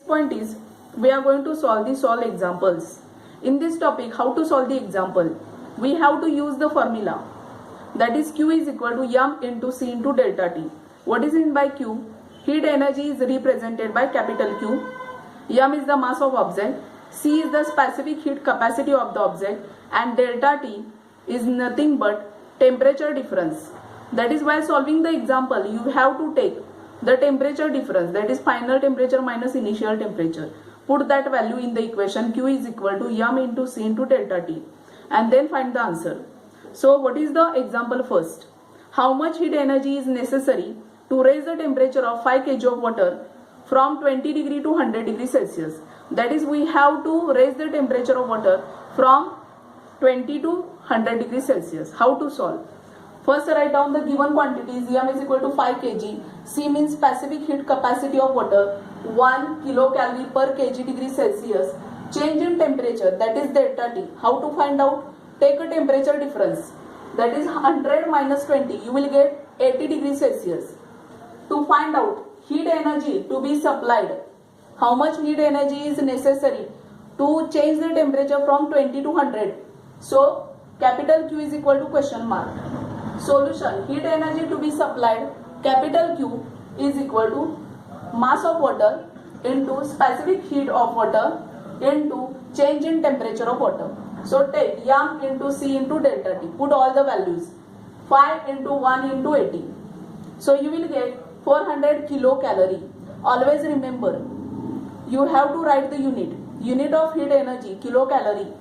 Point is, we are going to solve the solve examples. In this topic, how to solve the example? We have to use the formula, that is Q is equal to M into C into delta T. What is meant by Q? Heat energy is represented by capital Q. M is the mass of object. C is the specific heat capacity of the object, and delta T is nothing but temperature difference. That is, while solving the example, you have to take the temperature difference, that is final temperature minus initial temperature. Put that value in the equation. Q is equal to M into C into delta T, and then find the answer. So what is the example first? How much heat energy is necessary to raise the temperature of 5 kg of water from 20 degree to 100 degree Celsius? That is, we have to raise the temperature of water from 20 to 100 degree Celsius. How to solve? First, write down the given quantities. M is equal to 5 kg. C means specific heat capacity of water, 1 kilocalorie per kg degree Celsius. Change in temperature, that is delta T. How to find out? Take a temperature difference, that is 100 minus 20. You will get 80 degrees Celsius. To find out heat energy to be supplied, how much heat energy is necessary to change the temperature from 20 to 100. So capital Q is equal to question mark. Solution: heat energy to be supplied, capital Q is equal to mass of water into specific heat of water into change in temperature of water. So take M into C into delta T. Put all the values. 5 into 1 into 80. So you will get 400 kilocalorie. Always remember, you have to write the unit. Unit of heat energy, kilocalorie.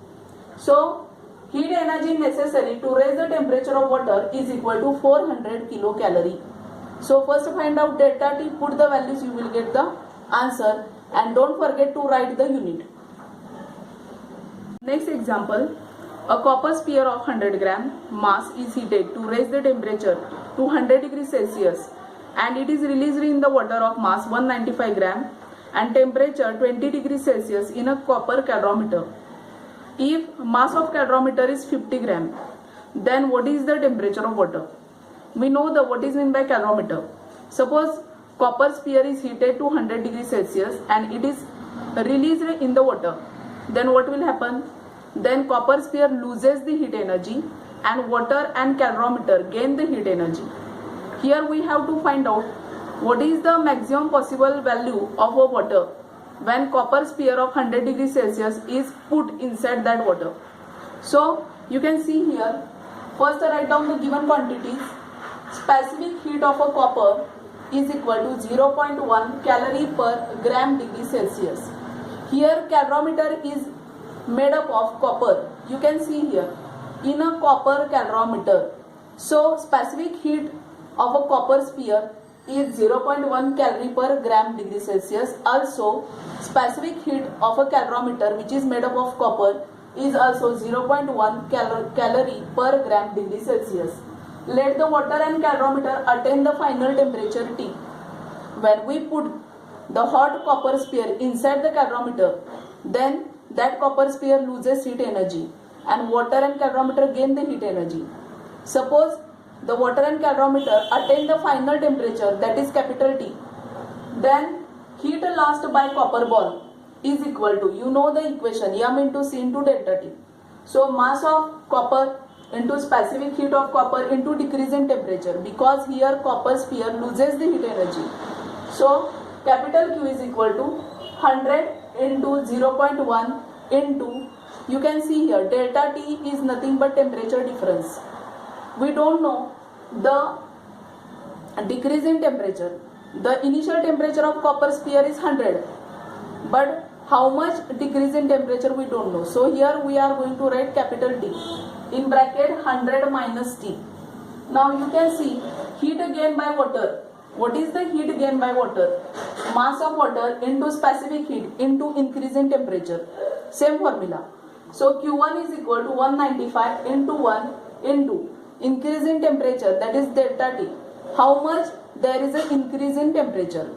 So heat energy necessary to raise the temperature of water is equal to 400 kilocalorie. So first find out delta T, put the values, you will get the answer, and don't forget to write the unit. Next example, a copper sphere of 100 gram mass is heated to raise the temperature to 100 degrees Celsius, and it is released in the water of mass 195 gram and temperature 20 degrees Celsius in a copper calorimeter. If mass of calorimeter is 50 gram, then what is the temperature of water? We know what is meant by calorimeter. Suppose copper sphere is heated to 100 degrees Celsius and it is released in the water. Then what will happen? Then copper sphere loses the heat energy and water and calorimeter gain the heat energy. Here we have to find out what is the maximum possible value of a water when copper sphere of 100 degrees Celsius is put inside that water. So you can see here, first write down the given quantities. Specific heat of a copper is equal to 0.1 calorie per gram degree Celsius. Here calorimeter is made up of copper. You can see here in a copper calorimeter. So specific heat of a copper sphere is 0.1 calorie per gram degree Celsius. Also specific heat of a calorimeter which is made up of copper is also 0.1 calorie per gram degree Celsius. Let the water and calorimeter attain the final temperature T. When we put the hot copper sphere inside the calorimeter, then that copper sphere loses heat energy and water and calorimeter gain the heat energy. Suppose the water and calorimeter attain the final temperature, that is capital T, then heat lost by copper ball is equal to, you know the equation, M into C into delta T. So mass of copper into specific heat of copper into decrease in temperature, because here copper sphere loses the heat energy. So capital Q is equal to 100 into 0.1 into, you can see here delta T is nothing but temperature difference. We don't know the decrease in temperature. The initial temperature of copper sphere is 100, but how much decrease in temperature we don't know. So here we are going to write capital T in bracket 100 minus T. Now you can see heat gained by water. What is the heat gained by water? Mass of water into specific heat into increase in temperature. Same formula. So Q1 is equal to 195 into 1 into increase in temperature, that is delta T. How much there is an increase in temperature?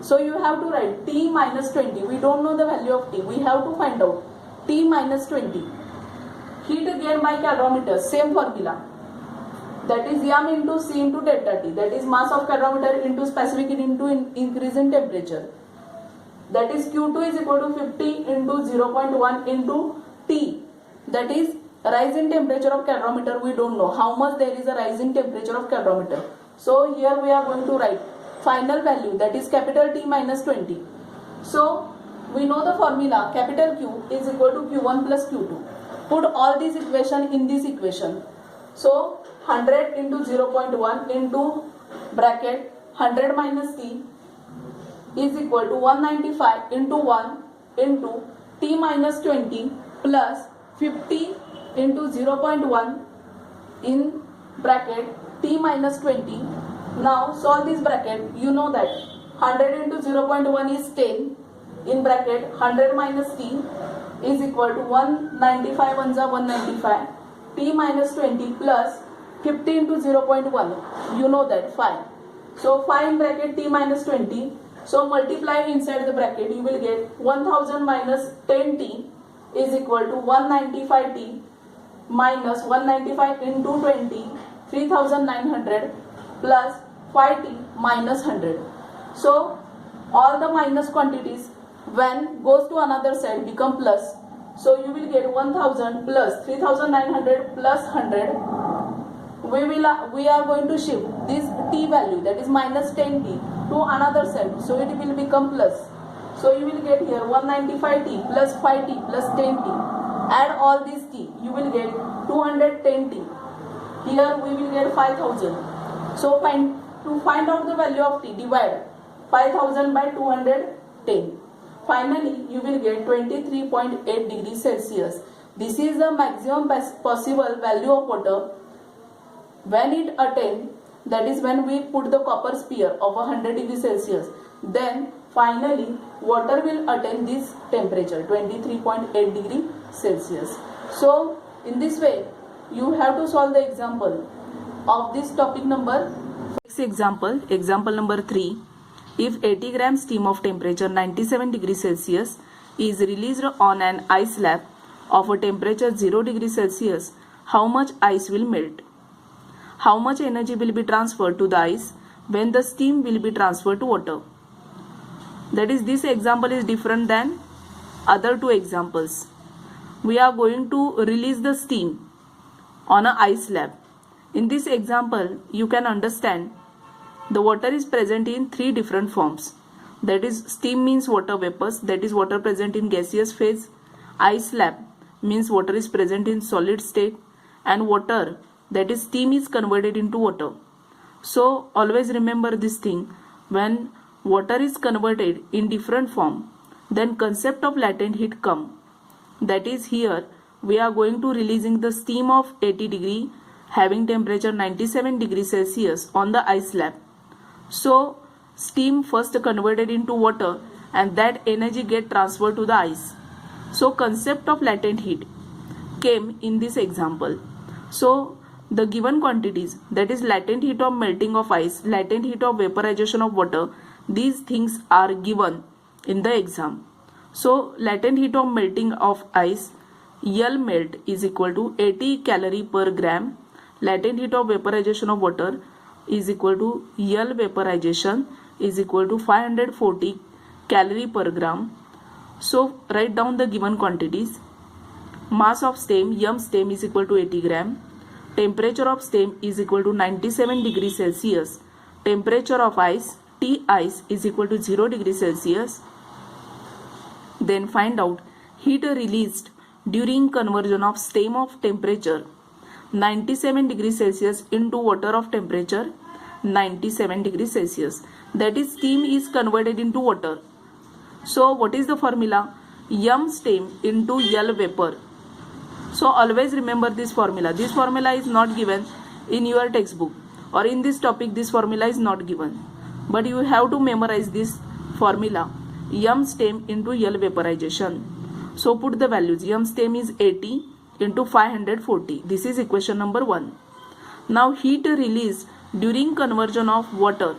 So you have to write T minus 20. We don't know the value of T. We have to find out T minus 20. Heat gained by calorimeter, same formula. That is M into C into delta T. That is mass of calorimeter into specific heat into increase in temperature. that is Q2 is equal to 50 into 0.1 into T, that is rise in temperature of calorimeter. We don't know how much there is a rise in temperature of calorimeter. So here we are going to write final value, that is capital T minus 20. So we know the formula, capital Q is equal to Q1 plus Q2. Put all these equation in this equation. So 100 into 0.1 into bracket 100 minus T is equal to 195 into 1 into T minus 20 plus 50 into 0.1 in bracket T minus 20. Now solve this bracket. You know that 100 into 0.1 is 10 in bracket 100 minus T is equal to 195 1 is 195 T minus 20 plus 50 into 0.1. You know that 5. So 5 in bracket T minus 20. So multiply inside the bracket, you will get 1000 minus 10T is equal to 195T minus 195 into 20, 3900 plus 5T minus 100. So all the minus quantities when goes to another side become plus. So you will get 1000 plus 3900 plus 100. We are going to shift this T value, that is minus 10T, to another side, so it will become plus. So you will get here 195T plus 5T plus 10T. Add all these T, you will get 210T. Here we will get 5000. So to find out the value of T, divide 5000 by 210. Finally, you will get 23.8 degrees Celsius. This is the maximum possible value of water when it attains, that is when we put the copper sphere of 100 degrees Celsius. Then finally water will attain this temperature 23.8 degree Celsius. So in this way you have to solve the example of this topic number. Next example number 3. If 80 grams steam of temperature 97 degrees Celsius is released on an ice slab of a temperature 0 degrees Celsius, how much ice will melt? How much energy will be transferred to the ice when the steam will be transferred to water? That is, this example is different than other two examples. We are going to release the steam on an ice slab. In this example, you can understand the water is present in three different forms. That is, steam means water vapors, that is water present in gaseous phase. Ice slab means water is present in solid state, and water, that is steam, is converted into water. So always remember this thing, when water is converted in different form, then concept of latent heat come. That is, here we are going to releasing the steam of 80 degree having temperature 97 degrees Celsius on the ice slab. So steam first converted into water and that energy get transferred to the ice. So concept of latent heat came in this example. So the given quantities, that is latent heat of melting of ice, latent heat of vaporization of water, these things are given in the exam. So latent heat of melting of ice, L melt is equal to 80 calorie per gram. Latent heat of vaporization of water is equal to L vaporization is equal to 540 calorie per gram. So write down the given quantities. Mass of steam, M steam, is equal to 80 gram. Temperature of steam is equal to 97 degrees Celsius. Temperature of ice, T ice, is equal to 0 degrees Celsius. Then find out heat released during conversion of steam of temperature 97 degrees Celsius into water of temperature 97 degrees Celsius. That is, steam is converted into water. So what is the formula? M steam into L vapor. So always remember this formula. This formula is not given in your textbook, or in this topic this formula is not given. But you have to memorize this formula. M steam into L vaporization. So put the values. M steam is 80 into 540. This is equation number 1. Now heat released during conversion of water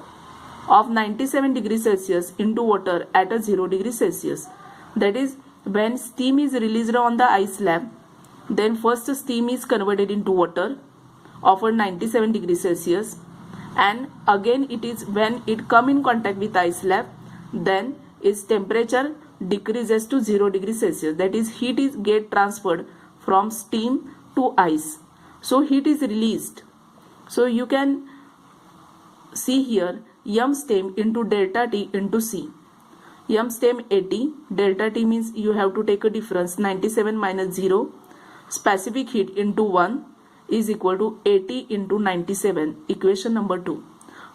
of 97 degrees Celsius into water at a 0 degrees Celsius. That is, when steam is released on the ice slab, then first steam is converted into water of 97 degrees Celsius, and again it is when it come in contact with ice slab, then its temperature decreases to 0 degree Celsius. That is, heat is get transferred from steam to ice. So heat is released. So you can see here m stem into delta T into C. M stem 80, delta T means you have to take a difference 97 minus 0. Specific heat into 1 is equal to 80 into 97. Equation number 2.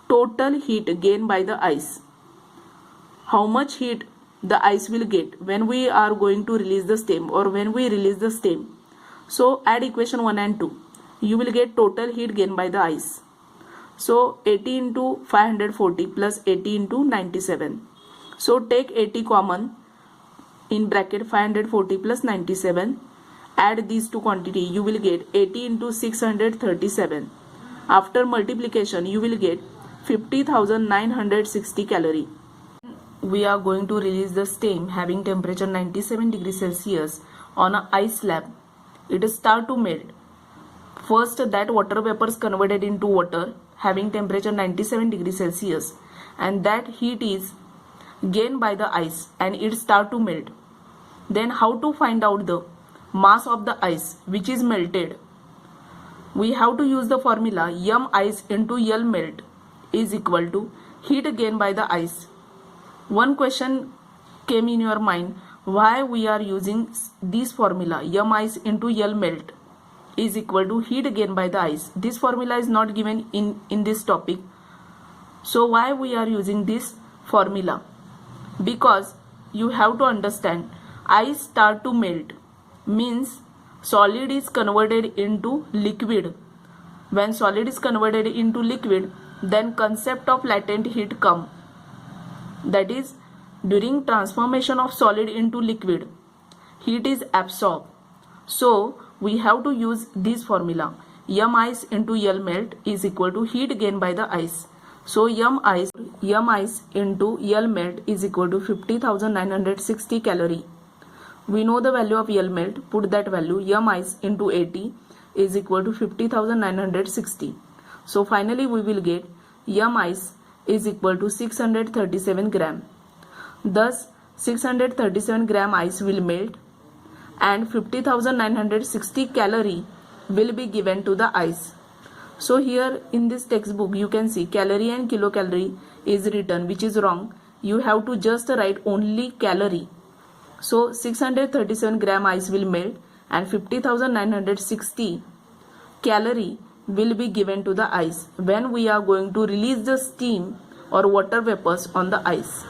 Total heat gained by the ice. How much heat the ice will get when we are going to release the stem or when we release the stem. So add equation 1 and 2. You will get total heat gained by the ice. So 80 into 540 plus 80 into 97. So take 80 common in bracket 540 plus 97. Add these two quantity. You will get 80 into 637. After multiplication you will get 50,960 calorie. We are going to release the stem having temperature 97 degrees Celsius on an ice slab. It start to melt. First that water vapor is converted into water having temperature 97 degrees Celsius, and that heat is gained by the ice and it start to melt. Then how to find out the mass of the ice which is melted? We have to use the formula m ice into L melt is equal to heat gained by the ice. One question came in your mind, why we are using this formula m ice into L melt is equal to heat gained by the ice. This formula is not given in this topic. So why we are using this formula? Because you have to understand, ice start to melt means solid is converted into liquid. When solid is converted into liquid, then concept of latent heat come. That is, during transformation of solid into liquid, heat is absorbed. So we have to use this formula m ice into L melt is equal to heat gained by the ice. So m ice into L melt is equal to 50,960 calorie. We know the value of L melt. Put that value m ice into 80 is equal to 50,960. So finally we will get m ice is equal to 637 gram. Thus 637 gram ice will melt and 50,960 calorie will be given to the ice. So here in this textbook you can see calorie and kilocalorie is written, which is wrong. You have to just write only calorie. So 637 gram ice will melt and 50,960 calorie will be given to the ice when we are going to release the steam or water vapors on the ice.